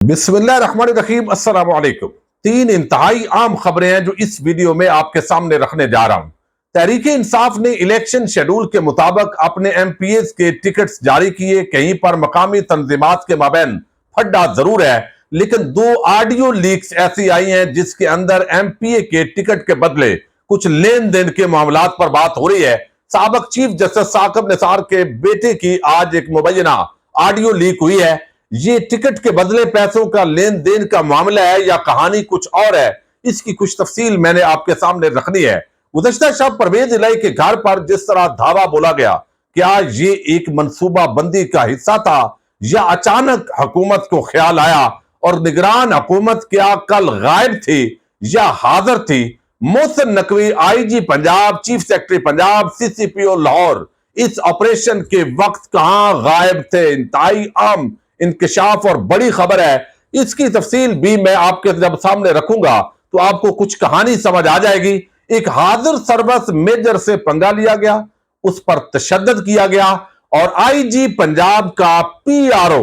बिस्मिल्लाहिर्रहमानिर्रहीम अस्सलाम वालेकुम। तीन इंतहाई आम खबरें हैं जो इस वीडियो में आपके सामने रखने जा रहा हूं। तहरीक इंसाफ ने इलेक्शन शेड्यूल के मुताबिक अपने एमपीएस के टिकट्स जारी किए। कहीं पर मकामी तंजीमात के माबैन फड्डा जरूर है, लेकिन दो ऑडियो लीक्स ऐसी आई हैं जिसके अंदर एमपीए के टिकट के बदले कुछ लेन देन के मामलात पर बात हो रही है। साबिक चीफ जस्टिस साकिब निसार के बेटे की आज एक मुबैना ऑडियो लीक हुई है। ये टिकट के बदले पैसों का लेन देन का मामला है या कहानी कुछ और है, इसकी कुछ तफसील मैंने आपके सामने रखनी है। गुज़श्ता शब परवेज इलाही के घर पर जिस तरह धावा बोला गया, क्या ये एक मंसूबा बंदी का हिस्सा था या अचानक हुकूमत को ख्याल आया और निगरान हुकूमत क्या कल गायब थी या हाजिर थी? Mohsin Naqvi, IG Punjab, chief secretary Punjab, CCPO Lahore इस ऑपरेशन के वक्त कहां गायब थे? इंतहाई आम इंकशाफ और बड़ी खबर है। इसकी तफसील भी मैं आपके जब सामने रखूंगा तो आपको कुछ कहानी समझ आ जाएगी। एक हाजिर सर्वस मेजर से पंगा लिया गया, उस पर तशद्दुद किया गया और आईजी पंजाब का पीआरओ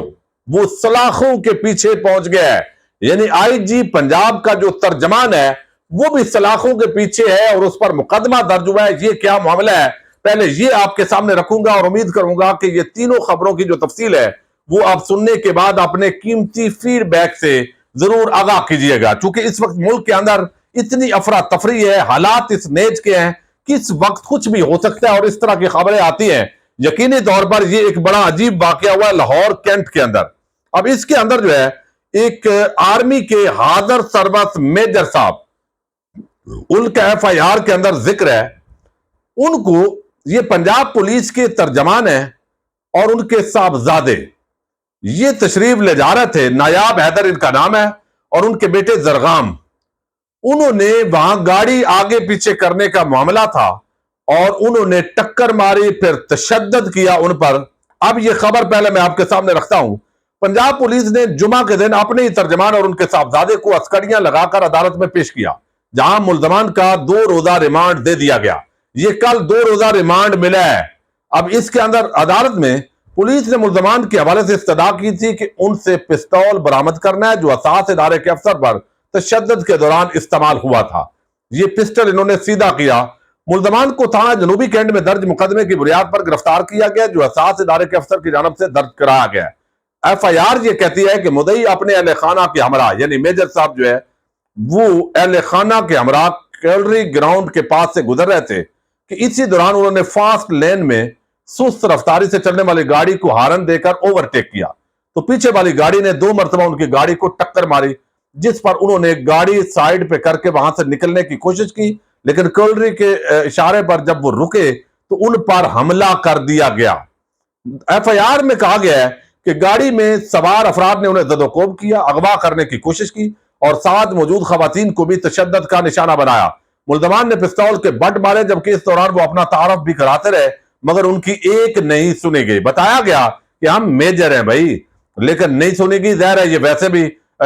वो सलाखों के पीछे पहुंच गया है। यानी आईजी पंजाब का जो तर्जमान है वो भी सलाखों के पीछे है और उस पर मुकदमा दर्ज हुआ है। ये क्या मामला है, पहले ये आपके सामने रखूंगा और उम्मीद करूंगा कि ये तीनों खबरों की जो तफसील है वो आप सुनने के बाद अपने कीमती फीडबैक से जरूर आगाह कीजिएगा। चूंकि इस वक्त मुल्क के अंदर इतनी अफरा तफरी है, हालात इस नेज के हैं कि इस वक्त कुछ भी हो सकता है और इस तरह की खबरें आती हैं। यकीनी तौर पर ये एक बड़ा अजीब वाकया हुआ है लाहौर कैंट के अंदर। अब इसके अंदर जो है एक आर्मी के हाजिर सर्वस मेजर साहब, उनका एफआईआर के अंदर जिक्र है, उनको ये पंजाब पुलिस के तर्जमान है और उनके साहबजादे ये तशरीफ ले जा रहे थे। नायाब हैदर इनका नाम है और उनके बेटे जरगाम, उन्होंने वहां गाड़ी आगे पीछे करने का मामला था और उन्होंने टक्कर मारी, फिर तशद्दुद किया उन पर। अब यह खबर पहले मैं आपके सामने रखता हूं। पंजाब पुलिस ने जुमा के दिन अपने ही तर्जमान और उनके साहबजादे को अस्कड़ियां लगाकर अदालत में पेश किया, जहां मुल्जमान का 2 रोजा रिमांड दे दिया गया। ये कल 2 रोजा रिमांड मिला है। अब इसके अंदर अदालत में पुलिस ने मुल्जमान के हवाले से इस्तदा की थी कि उनसे पिस्तौल बरामद करना है जो असास इदारे के अफसर पर तशद्दुद के दौरान इस्तेमाल हुआ था। ये पिस्टल इन्होंने सीधा किया। मुल्जमान को थाना जनूबी कैंट में दर्ज मुकदमे की बुनियाद पर गिरफ्तार किया गया जो असास इदारे के अफसर की जानब से दर्ज कराया गया। एफआईआर ये कहती है कि मुदई अपने अहले खाना के हमरा यानी मेजर साहब जो है वो अहले खाना के हमरा कैलरी ग्राउंड के पास से गुजर रहे थे कि इसी दौरान उन्होंने फास्ट लेन में सुस्त रफ्तारी से चलने वाली गाड़ी को हारन देकर ओवरटेक किया तो पीछे वाली गाड़ी ने 2 मरतबा उनकी गाड़ी को टक्कर मारी, जिस पर उन्होंने गाड़ी साइड पे करके वहां से निकलने की कोशिश की, लेकिन कैलरी के इशारे पर जब वो रुके तो उन पर हमला कर दिया गया। एफआईआर में कहा गया है कि गाड़ी में सवार अफराद ने उन्हें जदोकोब किया, अगवा करने की कोशिश की और साथ मौजूद खवातीन को भी तशद्दुद का निशाना बनाया। मुल्जमान ने पिस्तौल के बट मारे, जबकि इस दौरान वो अपना तारफ भी कराते रहे मगर उनकी एक नहीं सुनी गई। बताया गया कि हम मेजर हैं भाई, लेकिन नहीं सुनी गई। ज़ाहिर है ये वैसे भी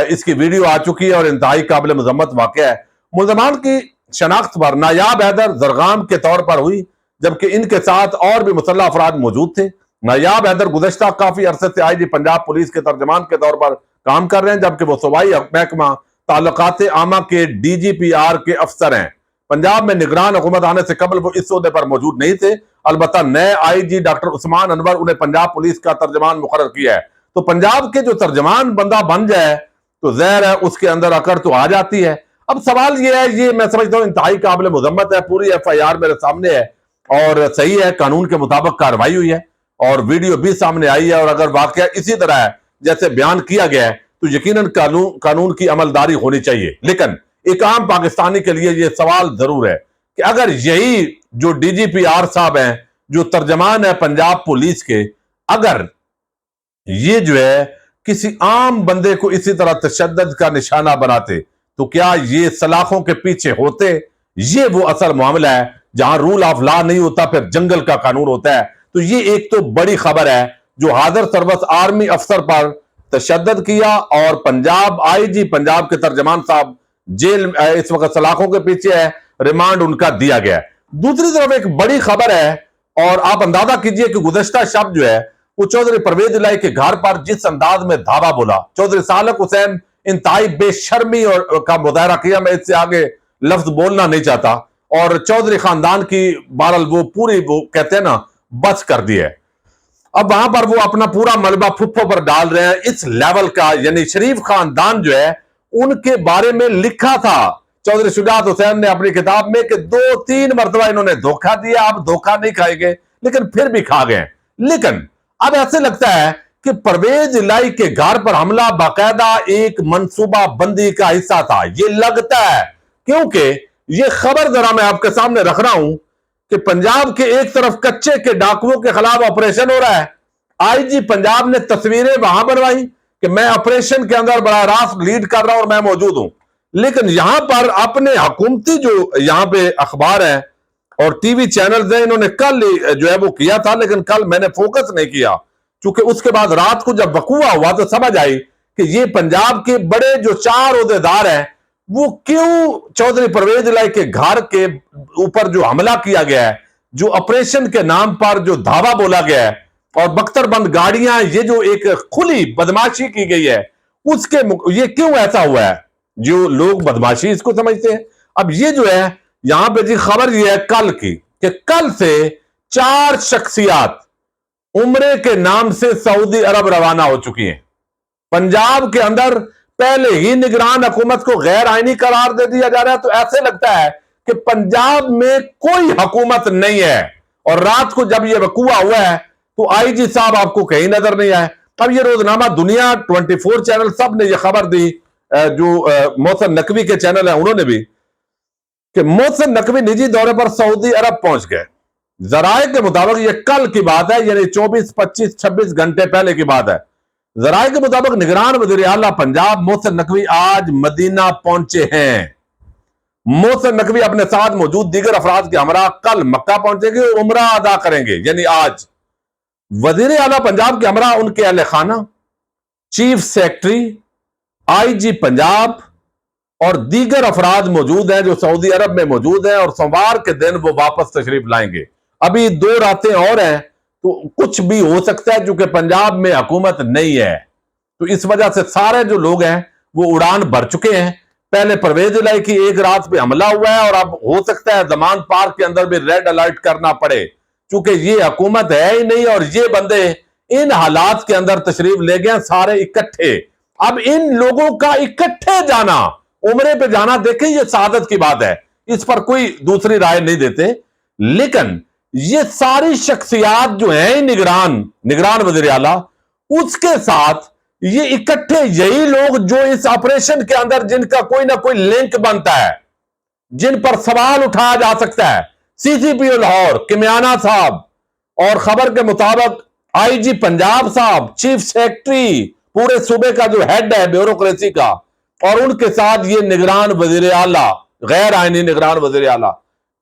इसकी वीडियो आ चुकी है और इंतहाई काबिल मजम्मत वाकया है। मुल्जमान की शनाख्त पर नायाब हैदर जरगाम के तौर पर हुई, जबकि इनके साथ और भी मुसल्लह अफराद मौजूद थे। नायाब हैदर गुज़श्ता काफी अरसे से आईजी पंजाब पुलिस के तर्जमान के तौर पर काम कर रहे हैं, जबकि वो सूबाई महकमा ताल्लुकात आमा के DGPR के अफसर हैं। पंजाब में निगरान हुकूमत आने से कबल वो इस ओहदे पर मौजूद नहीं थे। अलबत्ता नए आईजी डॉक्टर उस्मान अनवर उन्हें पंजाब पुलिस का तर्जमान मुकर्रर किया है। तो पंजाब के जो तर्जमान बंदा बन जाए तो ज़ाहिर है उसके अंदर अकड़ तो आ जाती है। अब सवाल ये है, ये मैं समझता हूं इंतहाई काबिल मुजम्मत है। पूरी एफआईआर मेरे सामने है और सही है, कानून के मुताबिक कार्रवाई हुई है और वीडियो भी सामने आई है। और अगर वाकया इसी तरह है जैसे बयान किया गया है तो यकीनन कानून की अमलदारी होनी चाहिए। लेकिन एक आम पाकिस्तानी के लिए यह सवाल जरूर है कि अगर यही जो DGPR साहब हैं, जो तर्जमान है पंजाब पुलिस के, अगर ये जो है किसी आम बंदे को इसी तरह तशद्दुद का निशाना बनाते तो क्या ये सलाखों के पीछे होते? ये वो असल मामला है जहां रूल ऑफ लॉ नहीं होता, फिर जंगल का कानून होता है। तो ये एक तो बड़ी खबर है जो हाजिर सर्वस आर्मी अफसर पर तशद्दुद किया और पंजाब आईजी पंजाब के तर्जमान साहब जेल इस वक्त सलाखों के पीछे है, रिमांड उनका दिया गया है। दूसरी तरफ एक बड़ी खबर है और आप अंदाजा कीजिए कि गुज़श्ता शब जो है वो चौधरी परवेज इलाही के घर पर जिस अंदाज में धावा बोला, चौधरी सालक हुसैन इंतहाई बेशर्मी और का मुजाहरा किया, मैं इससे आगे लफ्ज बोलना नहीं चाहता, और चौधरी खानदान की बहरहाल वो पूरी वो कहते हैं ना बस कर दी है। अब वहां पर वो अपना पूरा मलबा फुफ्फो पर डाल रहे हैं इस लेवल का, यानी शरीफ खानदान जो है उनके बारे में लिखा था चौधरी शुजात हुसैन ने अपनी किताब में कि 2-3 मरतबा इन्होंने धोखा दिया, अब धोखा नहीं खाएंगे, लेकिन फिर भी खा गए। लेकिन अब ऐसे लगता है कि परवेज इलाही के घर पर हमला बाकायदा एक मंसूबा बंदी का हिस्सा था, ये लगता है, क्योंकि ये खबर जरा मैं आपके सामने रख रहा हूं कि पंजाब के एक तरफ कच्चे के डाकुओं के खिलाफ ऑपरेशन हो रहा है। आईजी पंजाब ने तस्वीरें वहां बनवाई कि मैं ऑपरेशन के अंदर बड़ा रास्त लीड कर रहा हूं और मैं मौजूद हूं, लेकिन यहां पर अपने हुकूमती जो यहां पे अखबार है और टीवी चैनल है, इन्होंने कल जो है वो किया था, लेकिन कल मैंने फोकस नहीं किया क्योंकि उसके बाद रात को जब वकूआ हुआ तो समझ आई कि ये पंजाब के बड़े जो 4 ओहदेदार हैं वो क्यों चौधरी परवेज इलाही के घर के ऊपर जो हमला किया गया है, जो ऑपरेशन के नाम पर जो धावा बोला गया है और बख्तरबंद गाड़ियां, ये जो एक खुली बदमाशी की गई है, उसके ये क्यों ऐसा हुआ है, जो लोग बदमाशी इसको समझते हैं। अब ये जो है यहां पे जी खबर ये है कल की कि कल से 4 शख्सियात उम्रे के नाम से सऊदी अरब रवाना हो चुकी हैं। पंजाब के अंदर पहले ही निगरान हुकूमत को गैर आईनी करार दे दिया जा रहा है, तो ऐसे लगता है कि पंजाब में कोई हुकूमत नहीं है। और रात को जब यह वकूआ हुआ है तो आईजी साहब आपको कहीं नजर नहीं आए। अब ये रोजनामा दुनिया 24 चैनल सब ने यह खबर दी, जो मोहसिन नकवी के चैनल है उन्होंने भी, कि मोहसिन नकवी निजी दौरे पर सऊदी अरब पहुंच गए। जराए के मुताबिक यह कल की बात है, यानी 24, 25, 26 घंटे पहले की बात है। जराए के मुताबिक निगरान वज़ीर आला पंजाब मोहसिन नकवी आज मदीना पहुंचे हैं। मोहसिन नकवी अपने साथ मौजूद दीगर अफराद के हमरा कल मक्का पहुंचेंगे और उमरा अदा करेंगे, यानी आज। वज़ीर आला पंजाब के हमरा उनके अहले खाना, चीफ सेक्रेटरी, आईजी पंजाब और दीगर अफराद मौजूद हैं जो सऊदी अरब में मौजूद हैं, और सोमवार के दिन वो वापस तशरीफ लाएंगे। अभी 2 रातें और हैं, तो कुछ भी हो सकता है, क्योंकि पंजाब में हुकूमत नहीं है, तो इस वजह से सारे जो लोग हैं वो उड़ान भर चुके हैं। पहले परवेज इलाही की एक रात पे हमला हुआ है और अब हो सकता है जमान पार्क के अंदर भी रेड अलर्ट करना पड़े, क्योंकि ये हुकूमत है ही नहीं और ये बंदे इन हालात के अंदर तशरीफ ले गए सारे इकट्ठे। अब इन लोगों का इकट्ठे जाना, उम्रे पे जाना, देखें ये सादत की बात है, इस पर कोई दूसरी राय नहीं देते, लेकिन ये सारी शख्सियात जो हैं निगरान वज़ीर आला, उसके साथ ये इकट्ठे यही लोग जो इस ऑपरेशन के अंदर जिनका कोई ना कोई लिंक बनता है, जिन पर सवाल उठाया जा सकता है, सीसीपीओ लाहौर किमियाना साहब, और खबर के मुताबिक आईजी पंजाब साहब, चीफ सेक्रेटरी पूरे सूबे का जो हेड है ब्यूरोक्रेसी का, और उनके साथ ये निगरान वज़ीर आला, गैर आईनी निगरान वज़ीर आला,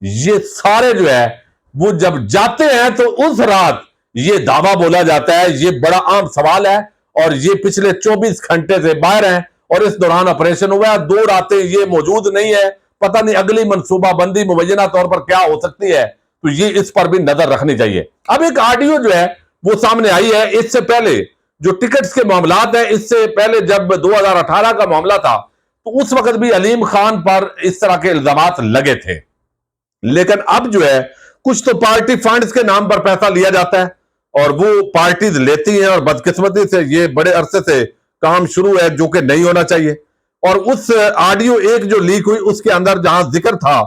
ये सारे जो है वो जब जाते हैं तो उस रात ये दावा बोला जाता है। ये बड़ा आम सवाल है और ये पिछले 24 घंटे से बाहर हैं और इस दौरान ऑपरेशन हुआ है। 2 रातें ये मौजूद नहीं है, पता नहीं अगली मनसूबाबंदी मुबैना तौर पर क्या हो सकती है, तो ये इस पर भी नजर रखनी चाहिए। अब एक ऑडियो जो है वो सामने आई है, इससे पहले जो टिकट्स के मामलात हैं, इससे पहले जब 2018 का मामला था तो उस वक्त भी अलीम खान पर इस तरह के इल्जामात लगे थे, लेकिन अब जो है कुछ तो पार्टी फंड्स के नाम पर पैसा लिया जाता है और वो पार्टीज लेती हैं, और बदकिस्मती से ये बड़े अरसे से काम शुरू है जो कि नहीं होना चाहिए। और उस ऑडियो एक जो लीक हुई उसके अंदर जहां जिक्र था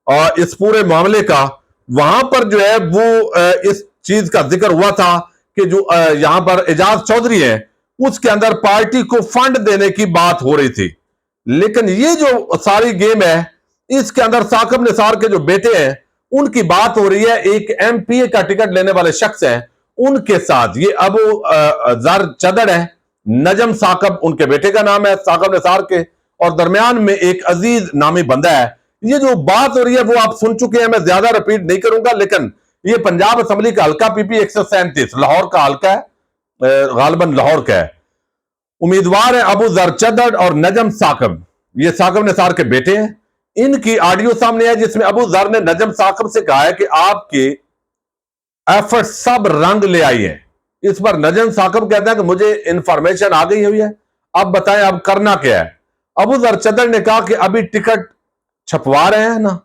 और इस पूरे मामले का, वहां पर जो है वो इस चीज का जिक्र हुआ था कि जो यहां पर एजाज चौधरी है उसके अंदर पार्टी को फंड देने की बात हो रही थी। लेकिन ये जो सारी गेम है इसके अंदर साकिब निसार के जो बेटे हैं उनकी बात हो रही है। एक एमपीए का टिकट लेने वाले शख्स हैं, उनके साथ ये अबू जर चदड़ है, नजम साकिब उनके बेटे का नाम है, साकिब निसार के, और दरमियान में एक अजीज नामी बंदा है। ये जो बात हो रही है वो आप सुन चुके हैं, मैं ज्यादा रिपीट नहीं करूंगा, लेकिन ये पंजाब असेंबली का हल्का पीपी 137 लाहौर का हल्का है, गालिबन लाहौर का है। उम्मीदवार है अबू जर चदड़ और नजम साकिब, ये साकिब निसार के बेटे हैं। इनकी ऑडियो सामने है जिसमें अबू जर ने नजम साकिब से कहा है कि आपके एफर्ट सब रंग ले आई है, इस पर नजम साकब कहते हैं कि मुझे इंफॉर्मेशन आ गई हुई है, अब बताएं अब करना क्या है। अबू जर चदर ने कहा कि अभी टिकट छपवा रहे हैं ना,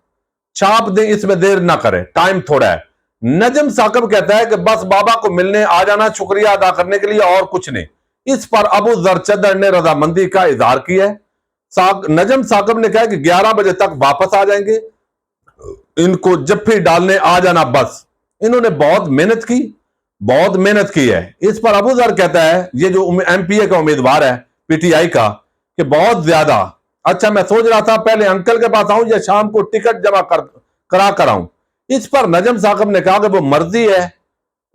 छाप दें, इसमें देर ना करें, टाइम थोड़ा है। नजम साकब कहता है कि बस बाबा को मिलने आ जाना, शुक्रिया अदा करने के लिए, और कुछ नहीं। इस पर अबू जर चदर ने रजामंदी का इजहार किया है। नजम साकब ने कहा कि 11 बजे तक वापस आ जाएंगे, इनको जफ्फी डालने आ जाना बस। इन्होंने बहुत मेहनत की है। इस पर अबू जर कहता है, ये जो एमपीए का उम्मीदवार है पीटीआई का, कि बहुत ज्यादा अच्छा, मैं सोच रहा था पहले अंकल के पास आऊं या शाम को टिकट जमा करा कर आऊं। इस पर नजम साकब ने कहा कि वो मर्जी है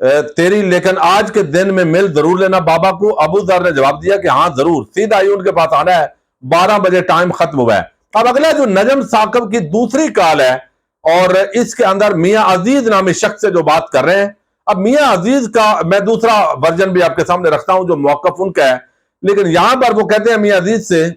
तेरी, लेकिन आज के दिन में मिल जरूर लेना बाबा को। अबू जर ने जवाब दिया कि हाँ जरूर, सीधा ही उनके पास आना है, 12 बजे टाइम खत्म हुआ है। अब अगला जो नजम साकब की दूसरी कॉल है, और इसके अंदर मियां अजीज नामी शख्स से जो बात कर रहे हैं। अब मियां अजीज का मैं दूसरा वर्जन भी आपके सामने रखता हूं जो मौकफ उनका है, लेकिन यहां पर वो कहते हैं, मियां अजीज से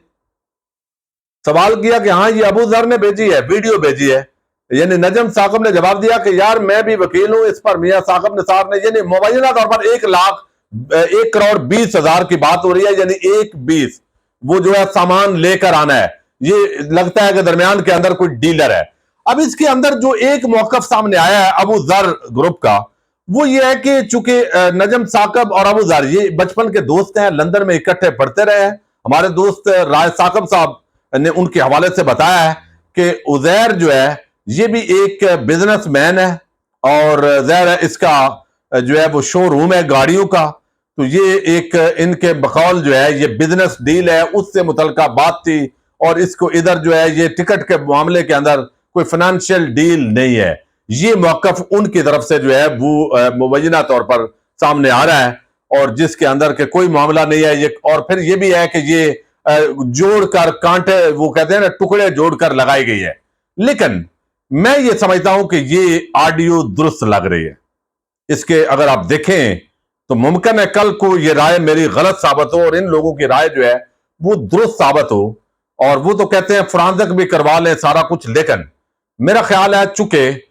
सवाल किया कि हाँ ये अबू जर ने भेजी है, वीडियो भेजी है, यानी नजम साकब ने जवाब दिया कि यार मैं भी वकील हूं। इस पर मियां साकब ने साहब ने, यानी मुबैना तौर पर 1,20,00,000 की बात हो रही है, यानी 1,20,00,000 वो जो है सामान लेकर आना है। ये लगता है कि दरमियान के अंदर कोई डीलर है। अब इसके अंदर जो एक मौकफ सामने आया है अबू जर ग्रुप का, वो ये है कि चूंकि नजम साकब और अबू जर ये बचपन के दोस्त हैं, लंदन में इकट्ठे पढ़ते रहे हैं। हमारे दोस्त राय साकब साहब ने उनके हवाले से बताया है कि उजैर जो है ये भी एक बिजनेसमैन है, और ज़ाहिर है इसका जो है वो शोरूम है गाड़ियों का। तो ये एक इनके बकौल जो है ये बिजनेस डील है, उससे मुतल्लिका बात थी, और इसको इधर जो है ये टिकट के मामले के अंदर कोई फाइनेंशियल डील नहीं है। ये मौकफ उनकी तरफ से जो है वो मुबैना तौर पर सामने आ रहा है, और जिसके अंदर के कोई मामला नहीं है ये। और फिर ये भी है कि ये जोड़कर कांटे, वो कहते हैं ना, टुकड़े जोड़कर लगाई गई है। लेकिन मैं ये समझता हूं कि ये ऑडियो दुरुस्त लग रही है। इसके अगर आप देखें तो मुमकिन है कल को ये राय मेरी गलत साबित हो और इन लोगों की राय जो है वो दुरुस्त साबित हो, और वो तो कहते हैं फरांजक भी करवा लें सारा कुछ। लेकिन मेरा ख्याल है चूंकि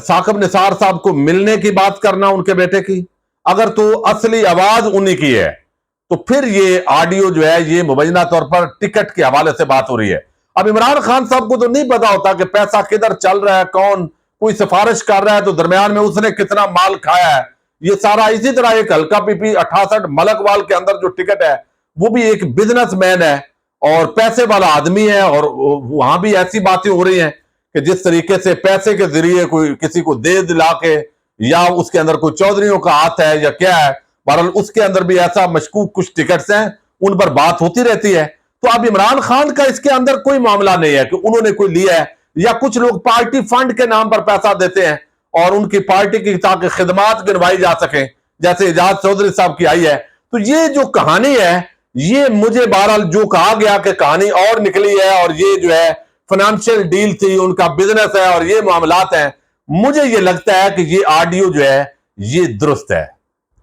साकिब निसार साहब को मिलने की बात करना उनके बेटे की, अगर तो असली आवाज उन्हीं की है, तो फिर ये ऑडियो जो है ये मुबैना तौर पर टिकट के हवाले से बात हो रही है। अब इमरान खान साहब को तो नहीं पता होता कि पैसा किधर चल रहा है, कौन कोई सिफारिश कर रहा है, तो दरमियान में उसने कितना माल खाया है, ये सारा। इसी तरह एक हल्का पीपी 68 मलकवाल के अंदर जो टिकट है वो भी एक बिजनेसमैन है और पैसे वाला आदमी है, और वहां भी ऐसी बातें हो रही हैं कि जिस तरीके से पैसे के जरिए कोई किसी को दे दिला के, या उसके अंदर कोई चौधरियों का हाथ है या क्या है, बहरहाल उसके अंदर भी ऐसा मशकूक कुछ टिकट्स हैं, उन पर बात होती रहती है। तो अब इमरान खान का इसके अंदर कोई मामला नहीं है कि उन्होंने कोई लिया है, या कुछ लोग पार्टी फंड के नाम पर पैसा देते हैं और उनकी पार्टी की ताकि खिदमात गिनवाई जा सके, जैसे एजाज चौधरी साहब की आई है। तो ये जो कहानी है, ये मुझे बहरहाल जो कहा गया कि कहानी और निकली है, और ये जो है फाइनेंशियल डील थी, उनका बिजनेस है और ये मामलात हैं, मुझे ये लगता है कि ये ऑडियो जो है ये दुरुस्त है।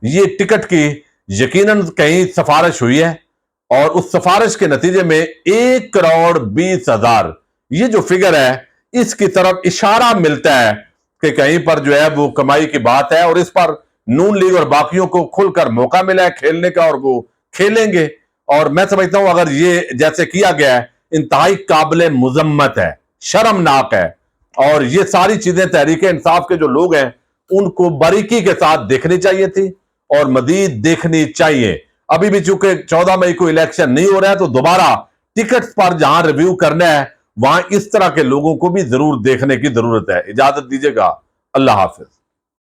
ये टिकट की यकीनन कहीं सिफारिश हुई है, और उस सिफारिश के नतीजे में 1,20,00,000 ये जो फिगर है इसकी तरफ इशारा मिलता है कि कहीं पर जो है वो कमाई की बात है, और इस पर नून लीग और बाकियों को खुलकर मौका मिला है खेलने का, और वो खेलेंगे। और मैं समझता हूं अगर ये जैसे किया गया है इंतहाई काबिल मुजम्मत है, शर्मनाक है, और ये सारी चीजें तहरीक इंसाफ के जो लोग हैं उनको बारीकी के साथ देखनी चाहिए थी और मजीद देखनी चाहिए। अभी भी चूंकि 14 मई को इलेक्शन नहीं हो रहा है, तो दोबारा टिकट्स पर जहां रिव्यू करना है वहां इस तरह के लोगों को भी जरूर देखने की जरूरत है। इजाजत दीजिएगा, अल्लाह हाफिज।